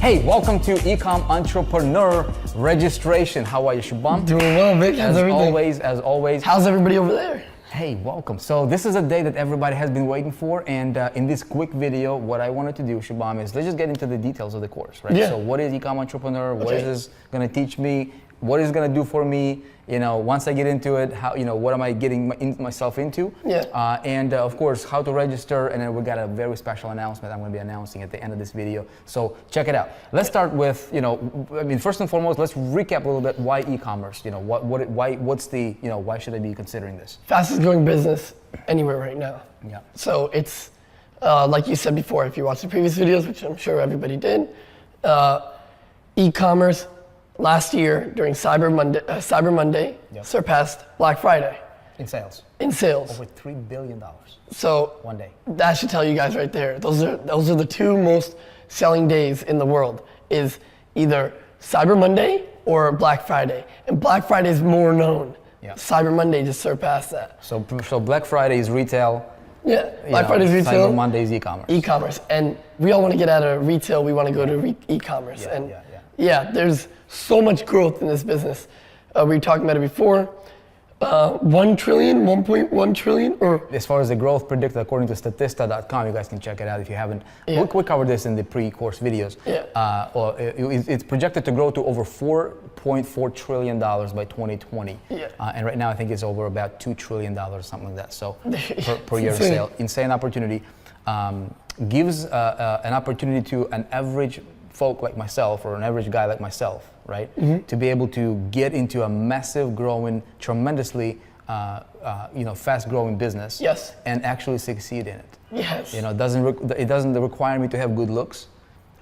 Hey, welcome to Ecom Entrepreneur Registration. How are you, Shubham? Doing well, Vic. How's everything? As always. How's everybody over there? Hey, welcome. So this is a day that everybody has been waiting for, and in this quick video, what I wanted to do, Shubham, is let's just get into the details of the course, right? Yeah. So what is Ecom Entrepreneur? What is this going to teach me? What is it going to do for me? You know, once I get into it, how, you know, what am I getting myself into? Yeah. And of course, how to register, and then we got a very special announcement I'm going to be announcing at the end of this video. So check it out. Let's start with, you know, I mean, first and foremost, let's recap a little bit why e-commerce. You know, what's the, you know, why should I be considering this? Fastest growing business anywhere right now. Yeah. So it's like you said before, if you watched the previous videos, which I'm sure everybody did, e-commerce last year during Cyber Monday Yep. surpassed Black Friday In sales. in sales. Over $3 billion. So One day. that should tell you guys right there. Those are the two most selling days in the world, is either Cyber Monday or Black Friday. And Black Friday is more known. Yeah. Cyber Monday just surpassed that. So Black Friday is retail. Yeah, Black Friday is retail. Cyber Monday is e-commerce. E-commerce, and we all want to get out of retail. We want to go to e-commerce, Yeah, and yeah. there's so much growth in this business. We were talking about it before. 1 trillion, 1.1 trillion, or As far as the growth predicted according to Statista.com, you guys can check it out if you haven't. Yeah. We covered this in the pre-course videos. Yeah. It's projected to grow to over $4.4 trillion by 2020. Yeah. And right now I think it's over about $2 trillion, something like that. So per year insane. sale. Insane opportunity. Gives an opportunity to an average folk like myself, or an average guy like myself, right? Mm-hmm. To be able to get into a massive growing, tremendously fast growing business. Yes. And actually succeed in it. yes, You know, it doesn't require me to have good looks.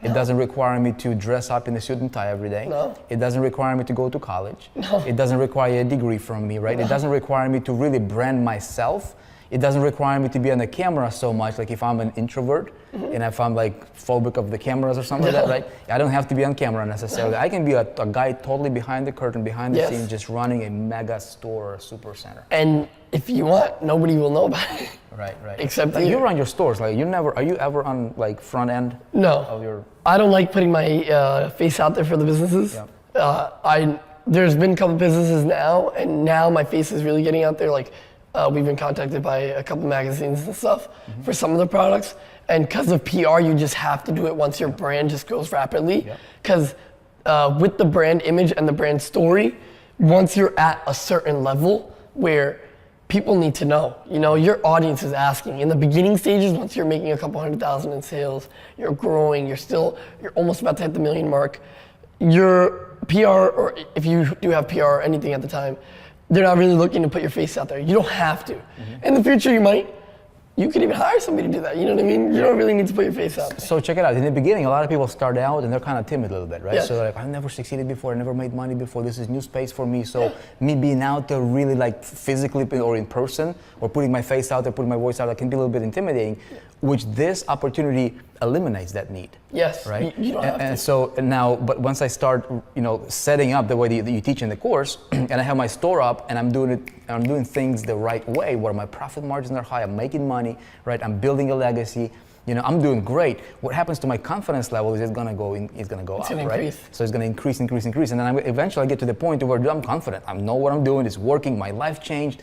It doesn't require me to dress up in a suit and tie every day. No. It doesn't require me to go to college. No. It doesn't require a degree from me, right? No. It doesn't require me to really brand myself. It doesn't require me to be on the camera so much, like if I'm an introvert and if I'm like phobic of the cameras or something like that, right? I don't have to be on camera necessarily. I can be a guy totally behind the curtain, behind the Yes. scenes, just running a mega store or super center. and if you want, nobody will know about it. Right. Except like you. you run your stores, like are you ever on like front end No, of your? I don't like putting my face out there for the businesses. Yeah. There's been a couple businesses now, and now my face is really getting out there. Like we've been contacted by a couple magazines and stuff for some of the products, and because of PR, you just have to do it once your brand just grows rapidly. Because with the brand image and the brand story, once you're at a certain level where people need to know, you know, your audience is asking. In the beginning stages, once you're making a couple 100,000 in sales, you're growing, you're almost about to hit the million mark. Your PR, or if you do have PR or anything at the time, they're not really looking to put your face out there. You don't have to. In the future, you could even hire somebody to do that. You know what I mean? You don't really need to put your face out there. So check it out. In the beginning, a lot of people start out and they're kind of timid a little bit, right? Yes. So they're like, I've never succeeded before. I never made money before. This is new space for me. So me being out there really like physically or in person, or putting my face out there, putting my voice out there, can be a little bit intimidating, which this opportunity eliminates that need. Yes, Right. you don't have to. And so now, but once I start, you know, setting up the way that you teach in the course, and I have my store up, and I'm doing things the right way, where my profit margins are high, I'm making money, right? I'm building a legacy. You know, I'm doing great. What happens to my confidence level is it's gonna go up, gonna right? increase. So it's gonna increase, and then eventually I get to the point where I'm confident. I know what I'm doing. It's working. My life changed.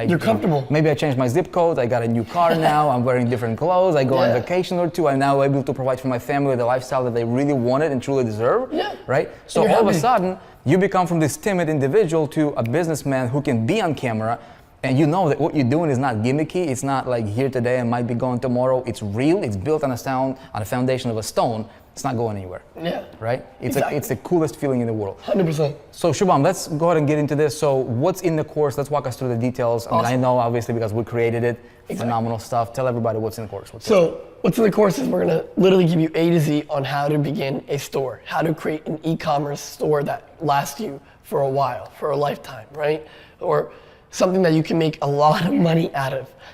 You're comfortable. Maybe I changed my zip code. I got a new car now. I'm wearing different clothes. I go on vacation or two. I'm now able to provide for my family the lifestyle that they really wanted and truly deserve. Yeah. Right? So You're all of a happy. sudden, you become from this timid individual to a businessman who can be on camera, and you know that what you're doing is not gimmicky. It's not like here today and might be gone tomorrow. It's real. It's built on a foundation of a stone. It's not going anywhere. Yeah. Right? Exactly. It's the coolest feeling in the world. 100%. So Shubham, let's go ahead and get into this. So what's in the course? Let's walk us through the details. I mean, I know obviously because we created it. Phenomenal stuff. Tell everybody what's in the course. What's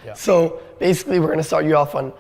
Yeah. So basically we're gonna start you off on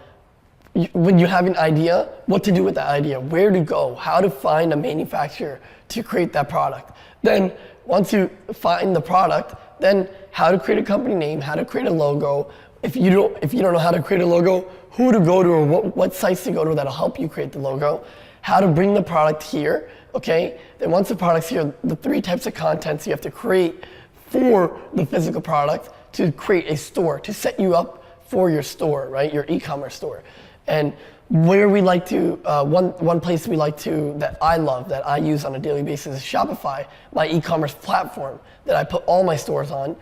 when you have an idea, what to do with that idea, where to go, how to find a manufacturer to create that product. Then once you find the product, then how to create a company name, how to create a logo. If you don't know how to create a logo, who to go to or what sites to go to that'll help you create the logo. how to bring the product here, okay? Then once the product's here, the 3 types of contents you have to create for the physical product to create a store, to set you up for your store, right? Your e-commerce store. And where we like to, one place we like to, that I love, that I use on a daily basis is Shopify, my e-commerce platform that I put all my stores on.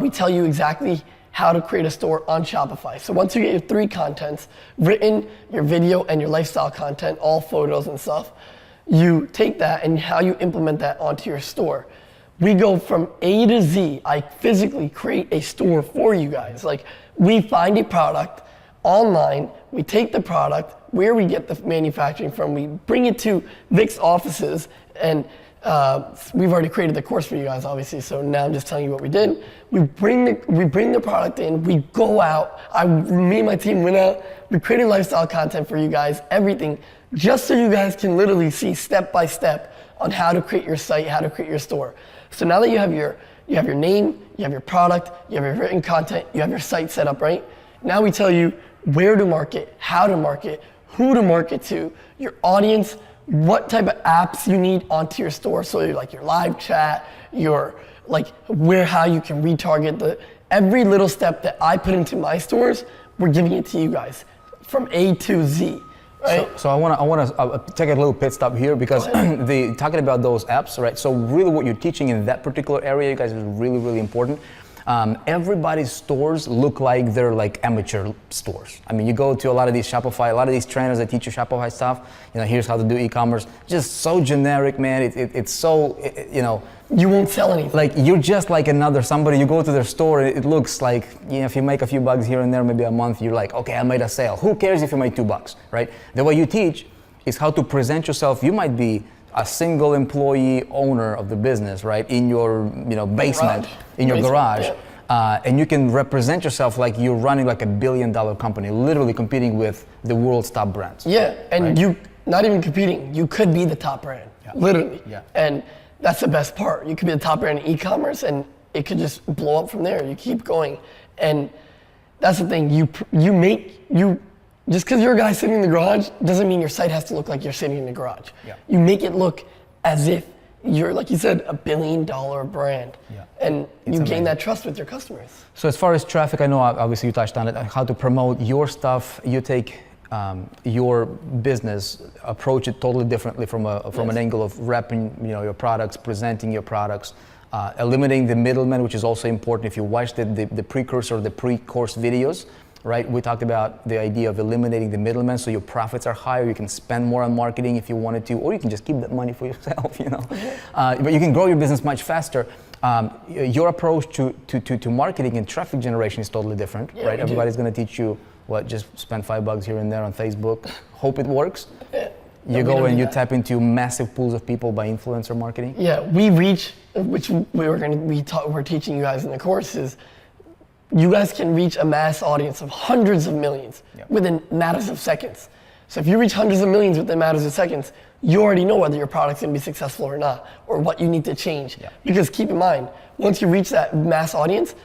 We tell you exactly how to create a store on Shopify. So once you get your 3 contents, written, your video, and your lifestyle content, all photos and stuff, you take that and how you implement that onto your store. We go from A to Z. I physically create a store for you guys. Like, we find a product online, we take the product, where we get the manufacturing from, we bring it to Vic's offices, and we've already created the course for you guys, obviously, so now I'm just telling you what we did. We bring the product in, we go out, me and my team went out, we created lifestyle content for you guys, everything, just so you guys can literally see step by step on how to create your site, how to create your store. So now that you have your name, you have your product, you have your written content, you have your site set up, right? Now we tell you where to market, how to market, who to market to, your audience, what type of apps you need onto your store. So like your live chat, your like how you can retarget every little step that I put into my stores, we're giving it to you guys from A to Z. Right? So I want to take a little pit stop here because talking about those apps, right? So really what you're teaching in that particular area, you guys, is really, really important. Everybody's stores look like they're like amateur stores. I mean, you go to a lot of these Shopify, a lot of these trainers that teach you Shopify stuff, here's how to do e-commerce, just so generic, man. It's so, You won't sell anything. Like, you're just like another somebody. You go to their store, it looks like, if you make a few bucks here and there, maybe a month, you're like, okay, I made a sale. Who cares if you made $2, right? The way you teach is how to present yourself. You might be a single employee owner of the business, right? In your, basement, in your garage. Yeah. And you can represent yourself like you're running like $1 billion company, literally competing with the world's top brands. Yeah, and right? you, not even competing, you could be the top brand, literally. Yeah. And that's the best part. You could be the top brand in e-commerce and it could just blow up from there. You keep going. And that's the thing, just because you're a guy sitting in the garage doesn't mean your site has to look like you're sitting in the garage. Yeah. You make it look as if you're, like you said, $1 billion brand. Yeah. And you gain that trust with your customers. So as far as traffic, I know obviously you touched on it, how to promote your stuff. You take your business, approach it totally differently from an angle of repping your products, presenting your products, eliminating the middleman, which is also important. If you watch the precursor, the pre-course videos, right? We talked about the idea of eliminating the middleman, so your profits are higher. You can spend more on marketing if you wanted to, or you can just keep that money for yourself, But you can grow your business much faster. Your approach to marketing and traffic generation is totally different, right? Everybody's going to teach you just spend $5 here and there on Facebook. Hope it works. You go and you tap into massive pools of people by influencer marketing. Yeah, we reach, which we're teaching you guys in the course is, you guys can reach a mass audience of hundreds of millions within matters of seconds. So if you reach hundreds of millions within matters of seconds, you already know whether your product's gonna be successful or not, or what you need to change. Yeah. Because keep in mind, once you reach that mass audience,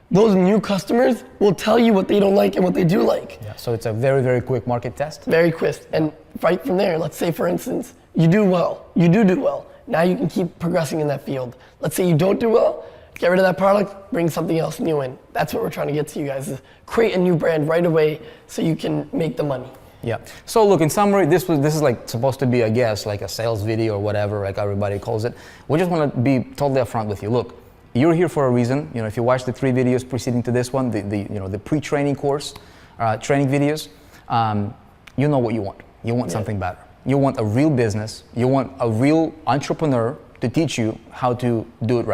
those new customers will tell you what they don't like and what they do like. Yeah. So it's a very, very quick market test. Very quick. And right from there, let's say for instance, you do well. You do well. Now you can keep progressing in that field. Let's say you don't do well, get rid of that product, bring something else new in. That's what we're trying to get to you guys, is create a new brand right away so you can make the money. Yeah. So look, in summary, this is like supposed to be, I guess, like a sales video or whatever, like everybody calls it. We just want to be totally upfront with you. Look, you're here for a reason. If you watch the 3 videos preceding to this one, the pre-training course, training videos, you know what you want. You want something better. You want a real business. You want a real entrepreneur to teach you how to do it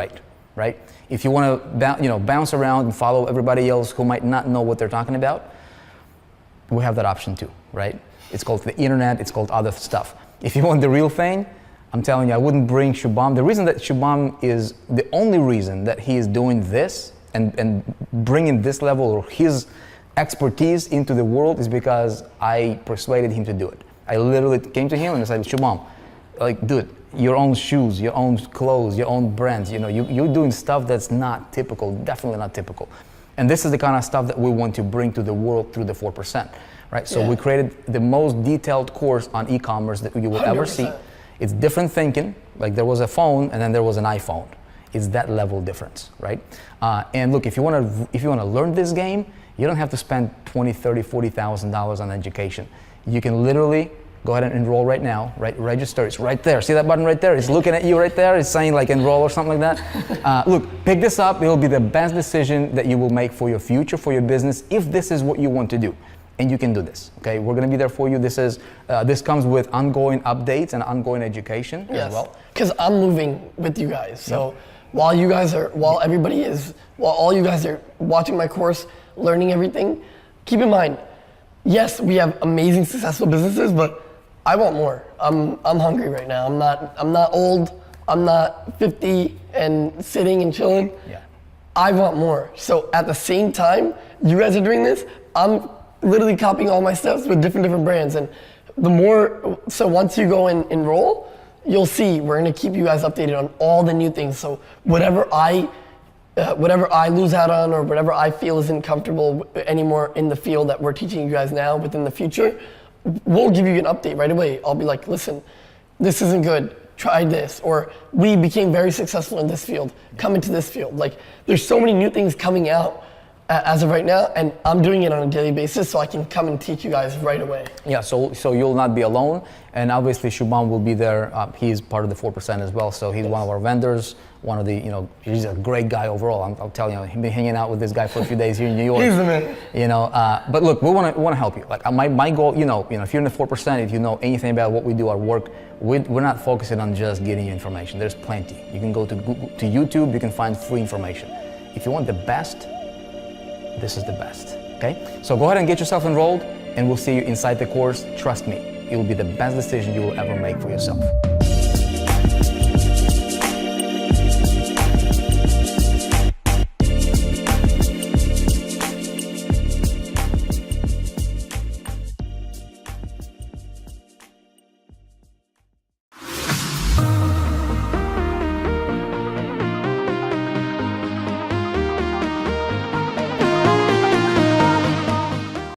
right? If you want to bounce around and follow everybody else who might not know what they're talking about, we have that option too, right? It's called the internet, it's called other stuff. If you want the real thing, I'm telling you, I wouldn't bring Shubham. The reason that Shubham is the only reason that he is doing this and bringing this level or his expertise into the world is because I persuaded him to do it. I literally came to him and I said, Shubham, like, dude, your own shoes, your own clothes, your own brands, you're doing stuff that's not typical, definitely not typical. And this is the kind of stuff that we want to bring to the world through the 4%, right? So Yeah. we created the most detailed course on e-commerce that you will ever see. 100%. It's different thinking, like there was a phone and then there was an iPhone. It's that level difference, right? And look, if you want to learn this game, you don't have to spend $20, $30, $40,000 on education. You can literally go ahead and enroll right now, right? Register, it's right there. See that button right there? It's looking at you right there. It's saying like enroll or something like that. Look, pick this up. It'll be the best decision that you will make for your future, for your business, if this is what you want to do. And you can do this, okay? We're gonna be there for you. This comes with ongoing updates and ongoing education as well. Because I'm moving with you guys. So while all you guys are watching my course, learning everything, keep in mind, yes, we have amazing, successful businesses, but I want more. I'm hungry right now. I'm not old. I'm not 50 and sitting and chilling. Yeah. I want more. So at the same time, you guys are doing this, I'm literally copying all my steps with different brands. And so once you go and enroll, you'll see we're gonna keep you guys updated on all the new things. So whatever I lose out on or whatever I feel isn't comfortable anymore in the field that we're teaching you guys now within the future, we'll give you an update right away. I'll be like, listen, this isn't good, try this. Or we became very successful in this field, come into this field. Like there's so many new things coming out as of right now, and I'm doing it on a daily basis so I can come and teach you guys right away. Yeah, so you'll not be alone, and obviously Shubham will be there. He's part of the 4% as well, so he's one of our vendors, one of the, he's a great guy overall. I'll tell you, I've been hanging out with this guy for a few days here in New York. He's the man. But look, we want to help you. Like my goal, if you're in the 4%, if you know anything about what we do, our work, we're not focusing on just getting you information. There's plenty. You can go to Google, to YouTube, you can find free information. If you want the best, this is the best, okay? So go ahead and get yourself enrolled, and we'll see you inside the course. Trust me, it will be the best decision you will ever make for yourself.